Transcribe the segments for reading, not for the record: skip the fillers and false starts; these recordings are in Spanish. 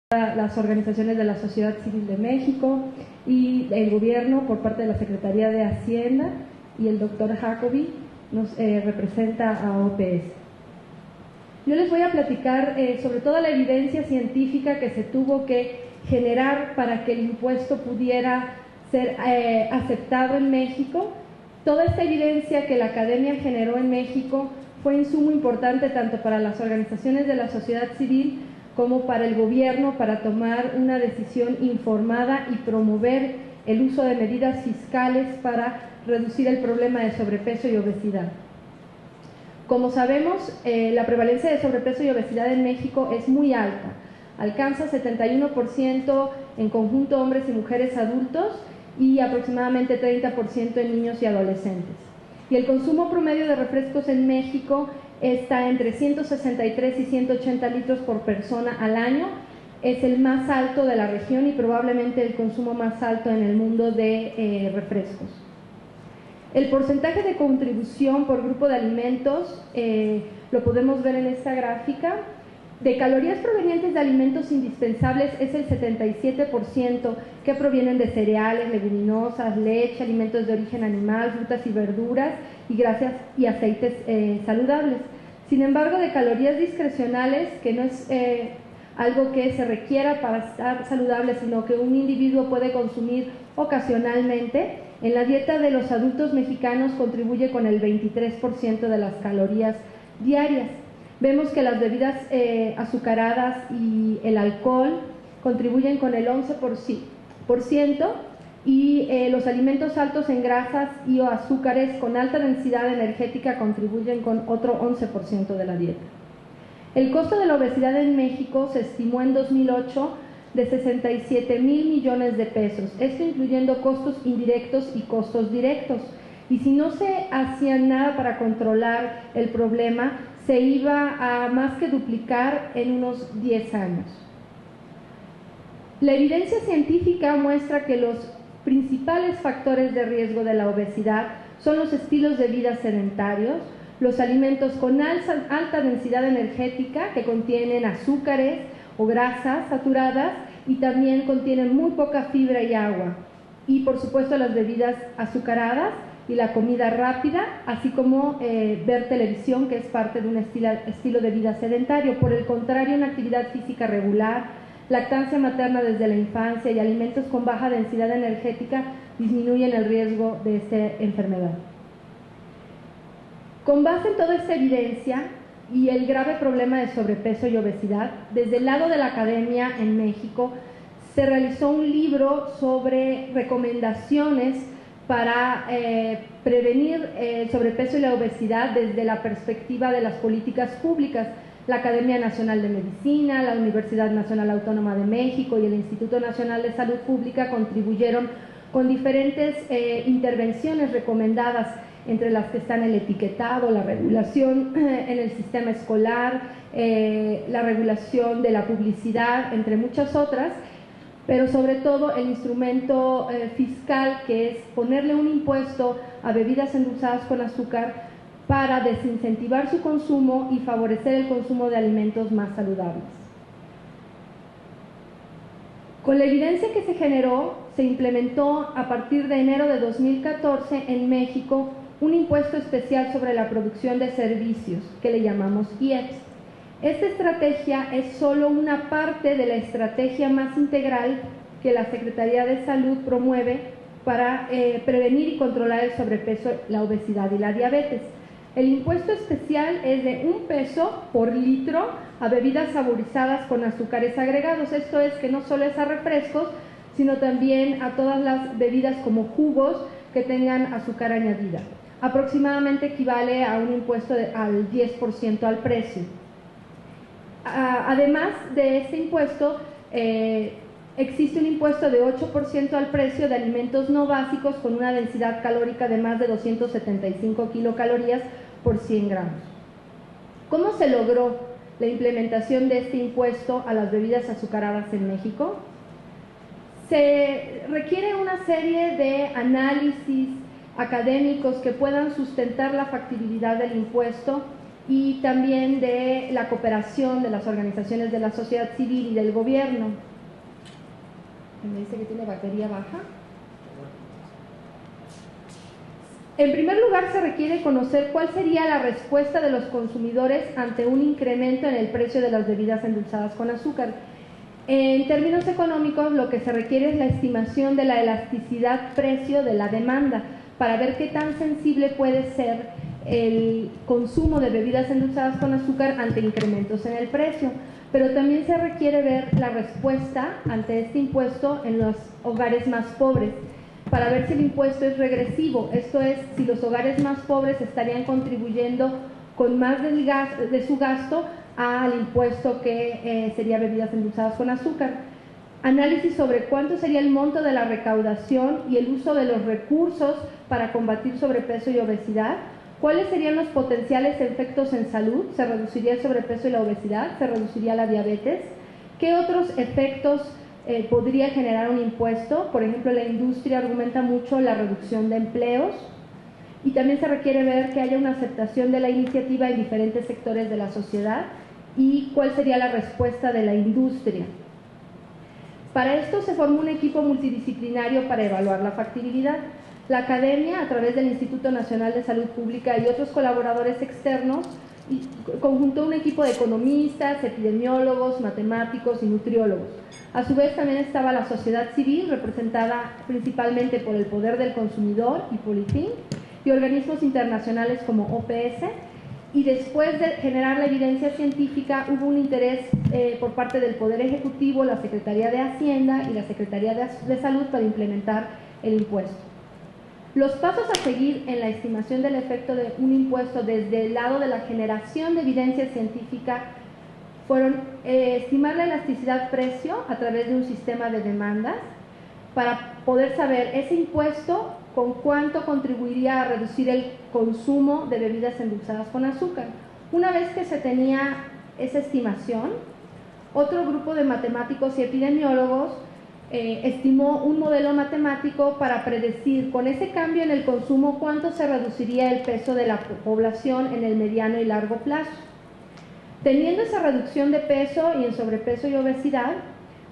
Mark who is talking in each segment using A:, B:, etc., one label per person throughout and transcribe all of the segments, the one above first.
A: las organizaciones de la sociedad civil de México y el gobierno por parte de la Secretaría de Hacienda, y el doctor Jacobi nos representa a OPS. Yo les voy a platicar sobre toda la evidencia científica que se tuvo que generar para que el impuesto pudiera ser aceptado en México. Toda esta evidencia que la Academia generó en México fue insumo importante tanto para las organizaciones de la sociedad civil como para el gobierno para tomar una decisión informada y promover el uso de medidas fiscales para reducir el problema de sobrepeso y obesidad. Como sabemos, la prevalencia de sobrepeso y obesidad en México es muy alta, alcanza 71% en conjunto hombres y mujeres adultos y aproximadamente 30% en niños y adolescentes. Y el consumo promedio de refrescos en México está entre 163 y 180 litros por persona al año, es el más alto de la región y probablemente el consumo más alto en el mundo de refrescos. El porcentaje de contribución por grupo de alimentos lo podemos ver en esta gráfica. De calorías provenientes de alimentos indispensables es el 77% que provienen de cereales, leguminosas, leche, alimentos de origen animal, frutas y verduras y grasas y aceites saludables. Sin embargo, de calorías discrecionales, que no es algo que se requiera para estar saludable, sino que un individuo puede consumir ocasionalmente, en la dieta de los adultos mexicanos contribuye con el 23% de las calorías diarias. Vemos que las bebidas azucaradas y el alcohol contribuyen con el 11% y los alimentos altos en grasas y o azúcares con alta densidad energética contribuyen con otro 11% de la dieta. El costo de la obesidad en México se estimó en 2008 de 67,000 millones de pesos, esto incluyendo costos indirectos y costos directos. Y si no se hacía nada para controlar el problema, se iba a más que duplicar en unos 10 años. La evidencia científica muestra que los principales factores de riesgo de la obesidad son los estilos de vida sedentarios, los alimentos con alta densidad energética que contienen azúcares o grasas saturadas y también contienen muy poca fibra y agua, y por supuesto las bebidas azucaradas y la comida rápida, así como ver televisión, que es parte de un estilo de vida sedentario. Por el contrario, una actividad física regular, lactancia materna desde la infancia y alimentos con baja densidad energética disminuyen el riesgo de esta enfermedad. Con base en toda esta evidencia y el grave problema de sobrepeso y obesidad, desde el lado de la Academia en México se realizó un libro sobre recomendaciones para prevenir el sobrepeso y la obesidad desde la perspectiva de las políticas públicas. La Academia Nacional de Medicina, la Universidad Nacional Autónoma de México y el Instituto Nacional de Salud Pública contribuyeron con diferentes intervenciones recomendadas, entre las que están el etiquetado, la regulación en el sistema escolar, la regulación de la publicidad, entre muchas otras, pero sobre todo el instrumento fiscal, que es ponerle un impuesto a bebidas endulzadas con azúcar para desincentivar su consumo y favorecer el consumo de alimentos más saludables. Con la evidencia que se generó, se implementó a partir de enero de 2014 en México un impuesto especial sobre la producción de servicios, que le llamamos IEPS. Esta estrategia es solo una parte de la estrategia más integral que la Secretaría de Salud promueve para prevenir y controlar el sobrepeso, la obesidad y la diabetes. El impuesto especial es de 1 peso por litro a bebidas saborizadas con azúcares agregados. Esto es que no solo es a refrescos, sino también a todas las bebidas como jugos que tengan azúcar añadida. Aproximadamente equivale a un impuesto al 10% al precio. Además de este impuesto, existe un impuesto de 8% al precio de alimentos no básicos con una densidad calórica de más de 275 kilocalorías por 100 gramos. ¿Cómo se logró la implementación de este impuesto a las bebidas azucaradas en México? Se requiere una serie de análisis académicos que puedan sustentar la factibilidad del impuesto y también de la cooperación de las organizaciones de la sociedad civil y del gobierno. Me dice que tiene batería baja. En primer lugar, se requiere conocer cuál sería la respuesta de los consumidores ante un incremento en el precio de las bebidas endulzadas con azúcar. En términos económicos, lo que se requiere es la estimación de la elasticidad precio de la demanda para ver qué tan sensible puede ser el consumo de bebidas endulzadas con azúcar ante incrementos en el precio. Pero también se requiere ver la respuesta ante este impuesto en los hogares más pobres, para ver si el impuesto es regresivo, esto es, si los hogares más pobres estarían contribuyendo con más de su gasto al impuesto que sería bebidas endulzadas con azúcar. Análisis sobre cuánto sería el monto de la recaudación y el uso de los recursos para combatir sobrepeso y obesidad. ¿Cuáles serían los potenciales efectos en salud? ¿Se reduciría el sobrepeso y la obesidad? ¿Se reduciría la diabetes? ¿Qué otros efectos podría generar un impuesto? Por ejemplo, la industria argumenta mucho la reducción de empleos, y también se requiere ver que haya una aceptación de la iniciativa en diferentes sectores de la sociedad y cuál sería la respuesta de la industria. Para esto se formó un equipo multidisciplinario para evaluar la factibilidad. La academia, a través del Instituto Nacional de Salud Pública y otros colaboradores externos, conjuntó un equipo de economistas, epidemiólogos, matemáticos y nutriólogos. A su vez también estaba la sociedad civil, representada principalmente por el Poder del Consumidor y Polifin, y organismos internacionales como OPS, y después de generar la evidencia científica hubo un interés por parte del Poder Ejecutivo, la Secretaría de Hacienda y la Secretaría de Salud para implementar el impuesto. Los pasos a seguir en la estimación del efecto de un impuesto desde el lado de la generación de evidencia científica fueron estimar la elasticidad precio a través de un sistema de demandas para poder saber ese impuesto con cuánto contribuiría a reducir el consumo de bebidas endulzadas con azúcar. Una vez que se tenía esa estimación, otro grupo de matemáticos y epidemiólogos estimó un modelo matemático para predecir con ese cambio en el consumo cuánto se reduciría el peso de la población en el mediano y largo plazo. Teniendo esa reducción de peso y en sobrepeso y obesidad,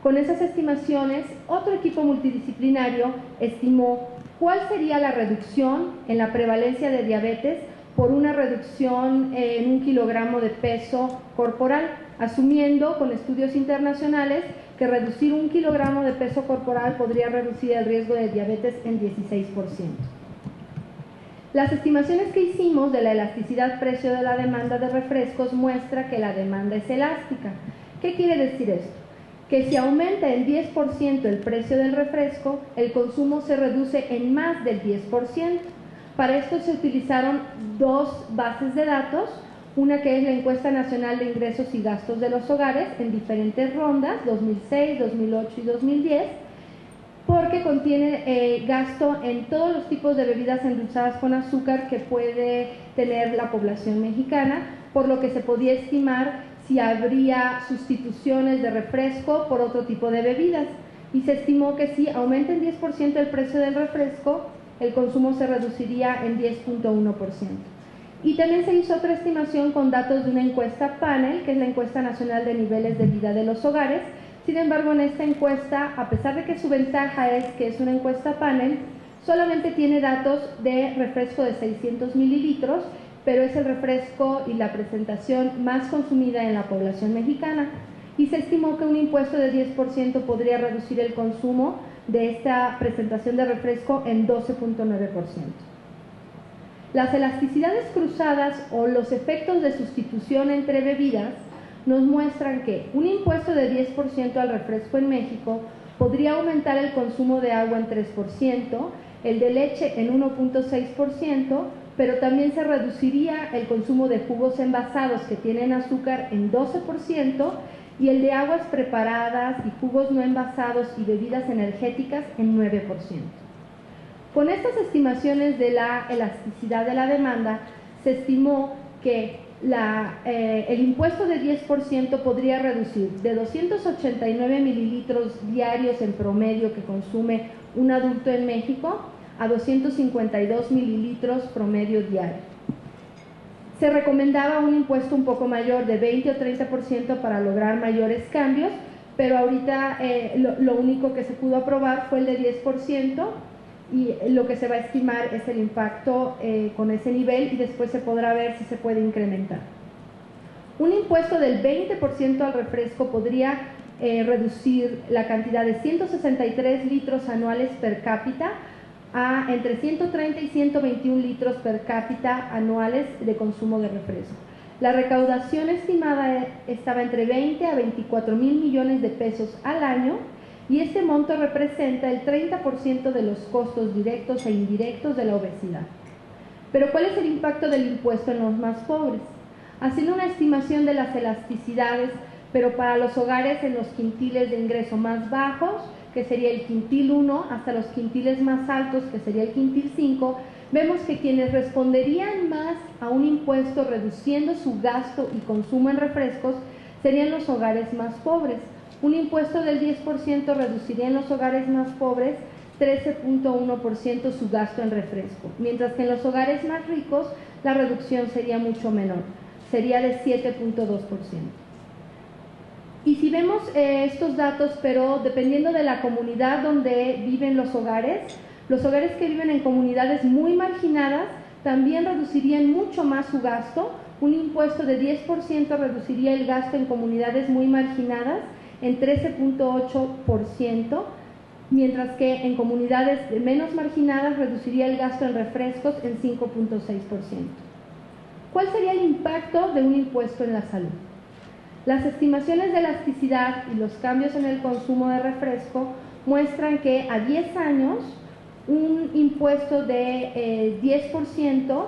A: con esas estimaciones, otro equipo multidisciplinario estimó cuál sería la reducción en la prevalencia de diabetes por una reducción en 1 kilogramo de peso corporal, asumiendo con estudios internacionales que reducir 1 kilogramo de peso corporal podría reducir el riesgo de diabetes en 16%. Las estimaciones que hicimos de la elasticidad precio de la demanda de refrescos muestra que la demanda es elástica. ¿Qué quiere decir esto? Que si aumenta en 10% el precio del refresco, el consumo se reduce en más del 10%. Para esto se utilizaron dos bases de datos, una que es la Encuesta Nacional de Ingresos y Gastos de los Hogares en diferentes rondas, 2006, 2008 y 2010, porque contiene gasto en todos los tipos de bebidas endulzadas con azúcar que puede tener la población mexicana, por lo que se podía estimar si habría sustituciones de refresco por otro tipo de bebidas. Y se estimó que si aumenta en 10% el precio del refresco, el consumo se reduciría en 10.1%. Y también se hizo otra estimación con datos de una encuesta panel, que es la Encuesta Nacional de Niveles de Vida de los Hogares. Sin embargo, en esta encuesta, a pesar de que su ventaja es que es una encuesta panel, solamente tiene datos de refresco de 600 mililitros, pero es el refresco y la presentación más consumida en la población mexicana. Y se estimó que un impuesto de 10% podría reducir el consumo de esta presentación de refresco en 12.9%. Las elasticidades cruzadas o los efectos de sustitución entre bebidas nos muestran que un impuesto de 10% al refresco en México podría aumentar el consumo de agua en 3%, el de leche en 1.6%, pero también se reduciría el consumo de jugos envasados que tienen azúcar en 12% y el de aguas preparadas y jugos no envasados y bebidas energéticas en 9%. Con estas estimaciones de la elasticidad de la demanda, se estimó que el impuesto de 10% podría reducir de 289 mililitros diarios en promedio que consume un adulto en México a 252 mililitros promedio diario. Se recomendaba un impuesto un poco mayor de 20 o 30% para lograr mayores cambios, pero ahorita lo único que se pudo aprobar fue el de 10%, y lo que se va a estimar es el impacto con ese nivel, y después se podrá ver si se puede incrementar. Un impuesto del 20% al refresco podría reducir la cantidad de 163 litros anuales per cápita a entre 130 y 121 litros per cápita anuales de consumo de refresco. La recaudación estimada estaba entre 20 a 24 mil millones de pesos al año, y este monto representa el 30% de los costos directos e indirectos de la obesidad. Pero ¿cuál es el impacto del impuesto en los más pobres? Haciendo una estimación de las elasticidades, pero para los hogares en los quintiles de ingreso más bajos, que sería el quintil 1, hasta los quintiles más altos, que sería el quintil 5, vemos que quienes responderían más a un impuesto reduciendo su gasto y consumo en refrescos serían los hogares más pobres. Un impuesto del 10% reduciría en los hogares más pobres 13.1% su gasto en refresco, mientras que en los hogares más ricos la reducción sería mucho menor, sería de 7.2%. Y si vemos estos datos, pero dependiendo de la comunidad donde viven los hogares que viven en comunidades muy marginadas también reducirían mucho más su gasto. Un impuesto de 10% reduciría el gasto en comunidades muy marginadas en 13.8%, mientras que en comunidades menos marginadas reduciría el gasto en refrescos en 5.6%. ¿Cuál sería el impacto de un impuesto en la salud? Las estimaciones de elasticidad y los cambios en el consumo de refresco muestran que a 10 años un impuesto de 10%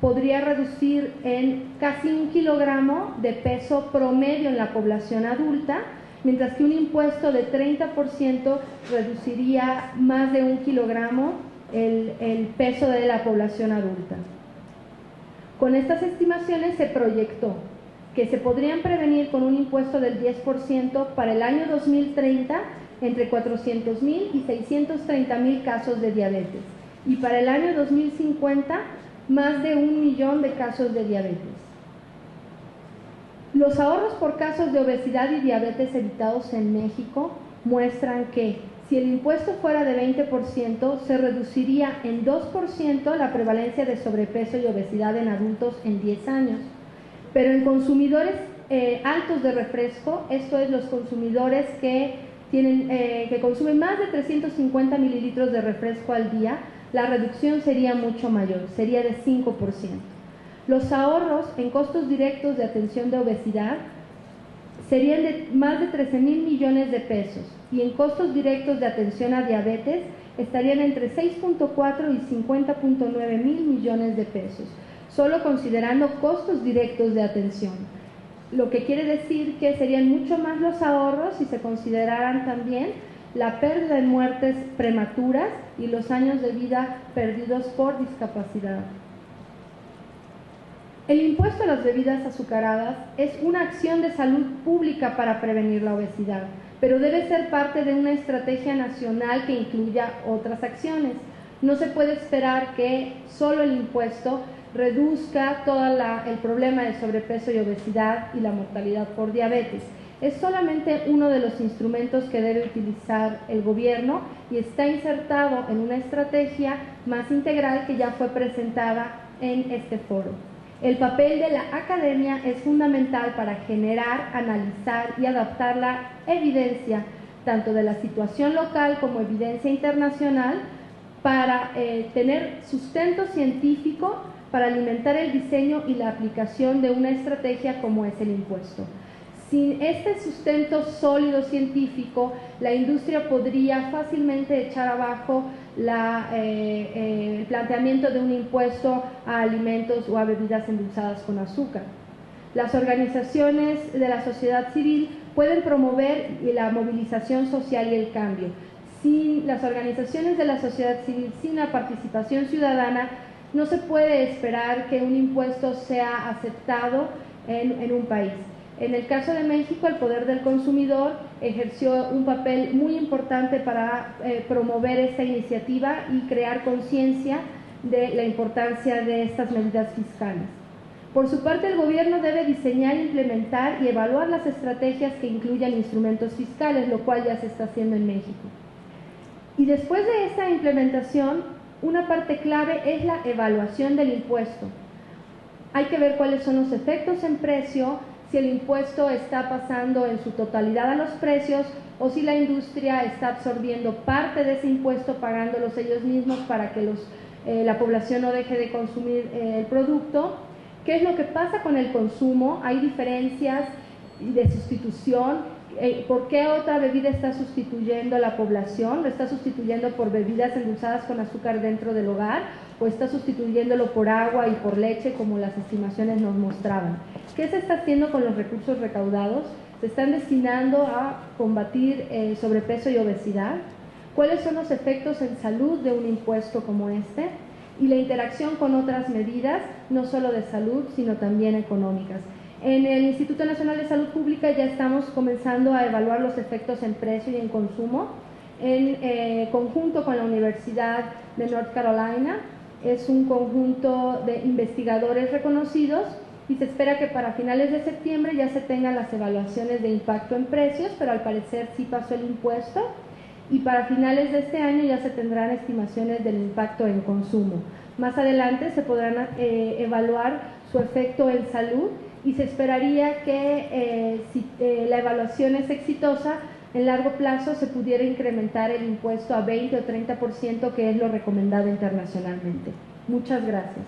A: podría reducir en casi 1 kilogramo de peso promedio en la población adulta, mientras que un impuesto de 30% reduciría más de 1 kilogramo el peso de la población adulta. Con estas estimaciones se proyectó que se podrían prevenir con un impuesto del 10% para el año 2030 entre 400,000 y 630,000 casos de diabetes, y para el año 2050 más de 1 millón de casos de diabetes. Los ahorros por casos de obesidad y diabetes evitados en México muestran que si el impuesto fuera de 20%, se reduciría en 2% la prevalencia de sobrepeso y obesidad en adultos en 10 años. Pero en consumidores altos de refresco, esto es los consumidores que consumen más de 350 mililitros de refresco al día, la reducción sería mucho mayor, sería de 5%. Los ahorros en costos directos de atención de obesidad serían de más de 13,000 millones de pesos, y en costos directos de atención a diabetes estarían entre 6.4 y 50.9 mil millones de pesos, solo considerando costos directos de atención, lo que quiere decir que serían mucho más los ahorros si se consideraran también la pérdida de muertes prematuras y los años de vida perdidos por discapacidad. El impuesto a las bebidas azucaradas es una acción de salud pública para prevenir la obesidad, pero debe ser parte de una estrategia nacional que incluya otras acciones. No se puede esperar que solo el impuesto reduzca todo el problema de sobrepeso y obesidad y la mortalidad por diabetes. Es solamente uno de los instrumentos que debe utilizar el gobierno y está insertado en una estrategia más integral que ya fue presentada en este foro. El papel de la academia es fundamental para generar, analizar y adaptar la evidencia, tanto de la situación local como evidencia internacional, para tener sustento científico para alimentar el diseño y la aplicación de una estrategia como es el impuesto. Sin este sustento sólido científico, la industria podría fácilmente echar abajo el planteamiento de un impuesto a alimentos o a bebidas endulzadas con azúcar. Las organizaciones de la sociedad civil pueden promover la movilización social y el cambio. Sin las organizaciones de la sociedad civil, sin la participación ciudadana, no se puede esperar que un impuesto sea aceptado en un país. En el caso de México, el poder del consumidor ejerció un papel muy importante para promover esta iniciativa y crear conciencia de la importancia de estas medidas fiscales. Por su parte, el gobierno debe diseñar, implementar y evaluar las estrategias que incluyan instrumentos fiscales, lo cual ya se está haciendo en México. Y después de esta implementación, una parte clave es la evaluación del impuesto. Hay que ver cuáles son los efectos en precio, si el impuesto está pasando en su totalidad a los precios o si la industria está absorbiendo parte de ese impuesto pagándolos ellos mismos para que la población no deje de consumir el producto. ¿Qué es lo que pasa con el consumo? Hay diferencias de sustitución. ¿Por qué otra bebida está sustituyendo a la población? ¿Lo está sustituyendo por bebidas endulzadas con azúcar dentro del hogar? ¿O está sustituyéndolo por agua y por leche, como las estimaciones nos mostraban? ¿Qué se está haciendo con los recursos recaudados? ¿Se están destinando a combatir sobrepeso y obesidad? ¿Cuáles son los efectos en salud de un impuesto como este? Y la interacción con otras medidas, no solo de salud, sino también económicas. En el Instituto Nacional de Salud Pública ya estamos comenzando a evaluar los efectos en precio y en consumo en conjunto con la Universidad de North Carolina. Es un conjunto de investigadores reconocidos y se espera que para finales de septiembre ya se tengan las evaluaciones de impacto en precios, pero al parecer sí pasó el impuesto, y para finales de este año ya se tendrán estimaciones del impacto en consumo. Más adelante se podrán evaluar su efecto en salud y se esperaría que si la evaluación es exitosa, en largo plazo se pudiera incrementar el impuesto a 20 o 30%, que es lo recomendado internacionalmente. Muchas gracias.